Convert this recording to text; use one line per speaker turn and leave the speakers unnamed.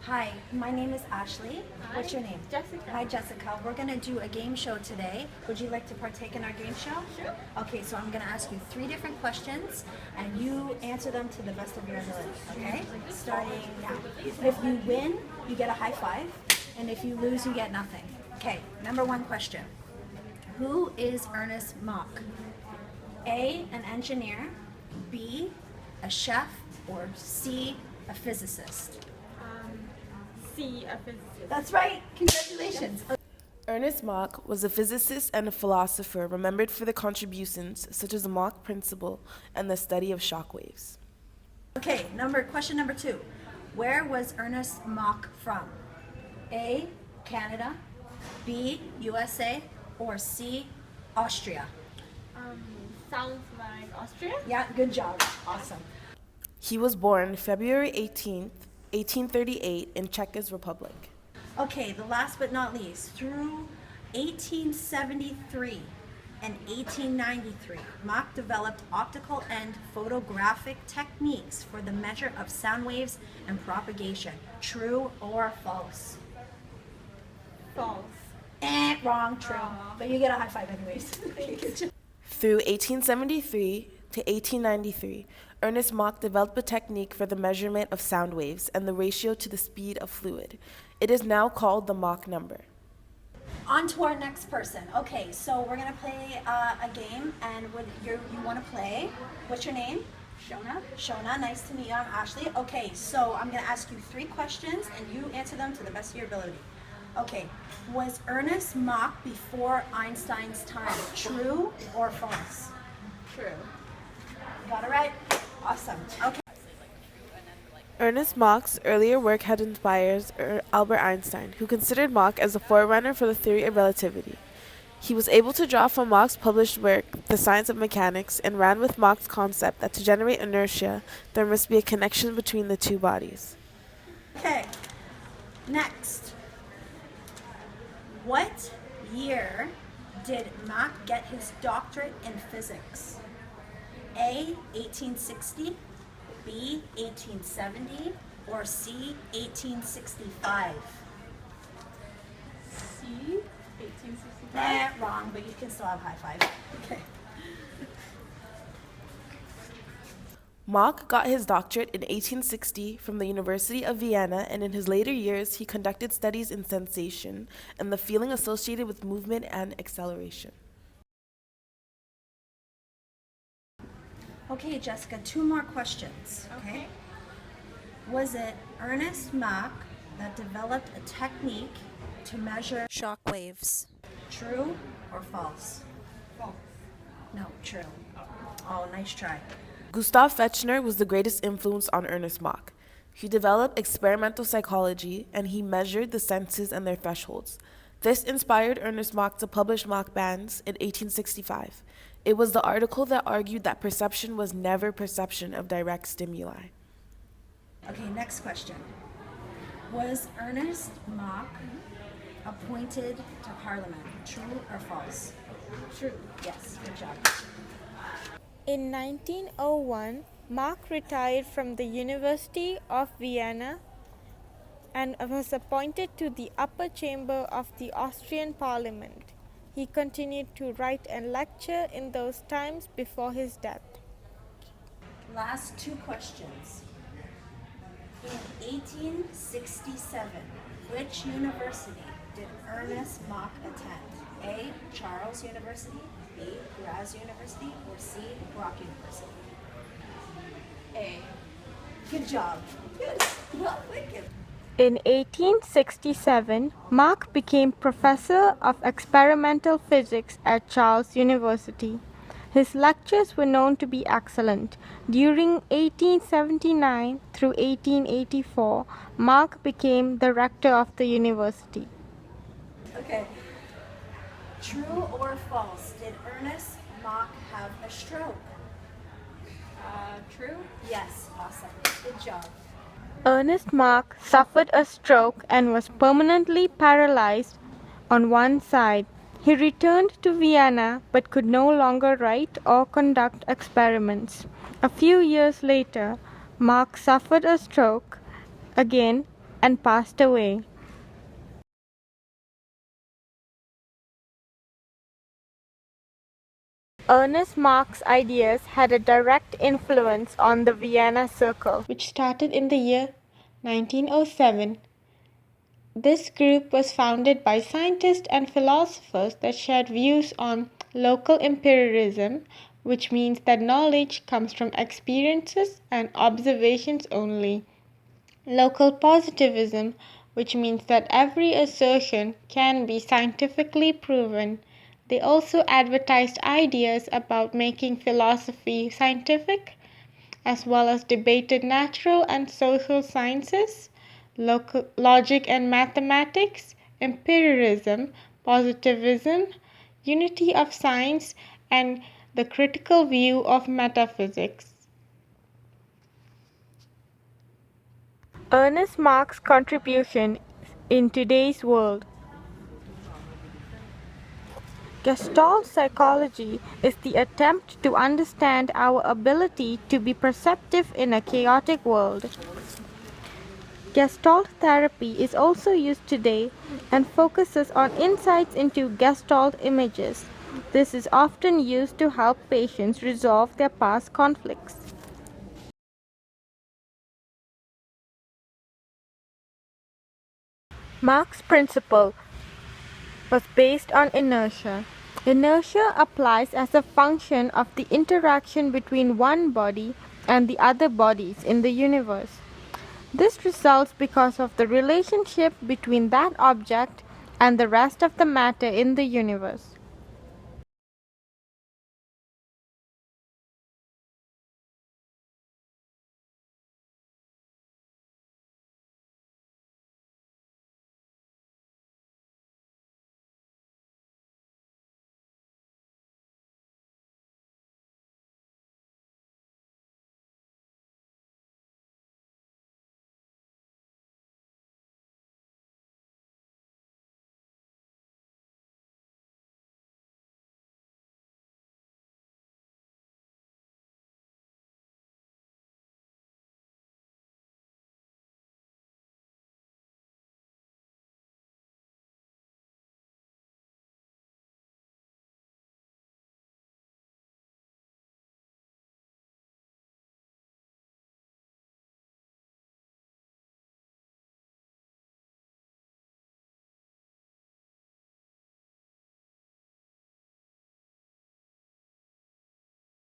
Hi, my name is Ashley.
Hi.
What's your name?
Jessica.
Hi, Jessica. We're going to do a game show today. Would you like to partake in our game show?
Sure.
Okay, so I'm going to ask you 3 different questions, and you answer them to the best of your ability, okay? Starting now. If you win, you get a high five, and if you lose, you get nothing. Okay, number 1 question. Who is Ernst Mach? A, an engineer, B, a chef, or C, a physicist?
C, a physicist.
That's right. Congratulations.
Ernst Mach was a physicist and a philosopher remembered for the contributions such as the Mach principle and the study of shock waves.
Okay, question number 2. Where was Ernst Mach from? A, Canada, B, USA, or C, Austria?
Sounds like Austria.
Yeah, good job. Awesome.
He was born February 18th, 1838 in Czech Republic.
Okay, the last but not least, through 1873 and 1893, Mach developed optical and photographic techniques for the measure of sound waves and propagation. True or false?
False.
Wrong, true. But you get a high five anyways.
Through 1873 to 1893, Ernst Mach developed a technique for the measurement of sound waves and the ratio to the speed of fluid. It is now called the Mach number.
On to our next person. Okay, so we're gonna play a game, and you want to play. What's your name?
Shona.
Shona. Nice to meet you. I'm Ashley. Okay, so I'm gonna ask you 3 questions, and you answer them to the best of your ability. Okay, was Ernst Mach before Einstein's time? True or false?
True.
Got it right? Awesome. Okay.
Ernst Mach's earlier work had inspired Albert Einstein, who considered Mach as a forerunner for the theory of relativity. He was able to draw from Mach's published work, The Science of Mechanics, and ran with Mach's concept that to generate inertia, there must be a connection between the two bodies.
Okay, next. What year did Mach get his doctorate in physics? A, 1860, B, 1870, or C, 1865?
C, 1865.
Wrong, but you can still have high five. Okay.
Mach got his doctorate in 1860 from the University of Vienna, and in his later years he conducted studies in sensation and the feeling associated with movement and acceleration.
Okay, Jessica, 2 more questions.
Okay.
Was it Ernst Mach that developed a technique to measure shock waves? True or false?
False.
No, true. Oh, nice try.
Gustav Fechner was the greatest influence on Ernst Mach. He developed experimental psychology and he measured the senses and their thresholds. This inspired Ernst Mach to publish Mach bands in 1865. It was the article that argued that perception was never perception of direct stimuli.
Okay, next question. Was Ernst Mach appointed to Parliament? True or false?
True.
Yes, good job.
In 1901, Mach retired from the University of Vienna and was appointed to the upper chamber of the Austrian Parliament. He continued to write and lecture in those times before his death.
Last 2 questions. In 1867, which university did Ernst Mach attend? A, Charles University, B, Graz University, or C, Brock University?
A.
Good job. Good. Well, thank you.
In 1867, Mach became professor of experimental physics at Charles University. His lectures were known to be excellent. During 1879 through 1884, Mach became the rector of the university.
Okay. True or false? Did Ernst Mach have a stroke?
True.
Yes. Awesome. Good job.
Ernst Mach suffered a stroke and was permanently paralyzed on one side. He returned to Vienna but could no longer write or conduct experiments. A few years later, Mach suffered a stroke again and passed away. Ernst Mach's ideas had a direct influence on the Vienna Circle, which started in the year 1907. This group was founded by scientists and philosophers that shared views on local empiricism, which means that knowledge comes from experiences and observations only. Local positivism, which means that every assertion can be scientifically proven. They also advertised ideas about making philosophy scientific, as well as debated natural and social sciences, logic and mathematics, empiricism, positivism, unity of science, and the critical view of metaphysics. Ernst Mach's contribution in today's world. Gestalt psychology is the attempt to understand our ability to be perceptive in a chaotic world. Gestalt therapy is also used today and focuses on insights into Gestalt images. This is often used to help patients resolve their past conflicts. Mach's principle was based on inertia. Inertia applies as a function of the interaction between one body and the other bodies in the universe. This results because of the relationship between that object and the rest of the matter in the universe.